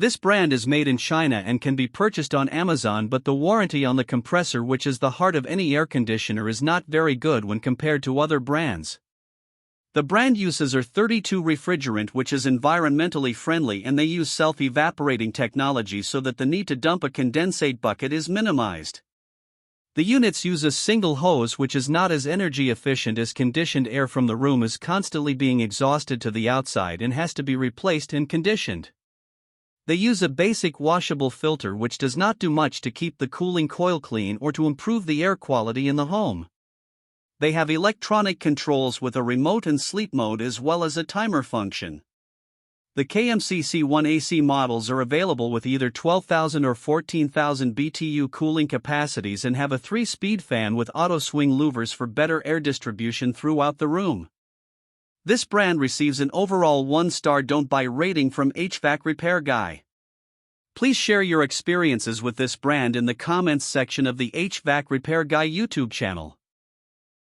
This brand is made in China and can be purchased on Amazon, but the warranty on the compressor, which is the heart of any air conditioner, is not very good when compared to other brands. The brand uses R32 refrigerant, which is environmentally friendly, and they use self-evaporating technology so that the need to dump a condensate bucket is minimized. The units use a single hose, which is not as energy efficient as conditioned air from the room is constantly being exhausted to the outside and has to be replaced and conditioned. They use a basic washable filter which does not do much to keep the cooling coil clean or to improve the air quality in the home. They have electronic controls with a remote and sleep mode as well as a timer function. The KMCC1 AC models are available with either 12,000 or 14,000 BTU cooling capacities and have a 3-speed fan with auto swing louvers for better air distribution throughout the room. This brand receives an overall 1-star don't buy rating from HvacRepairGuy. Please share your experiences with this brand in the comments section of the HvacRepairGuy YouTube channel.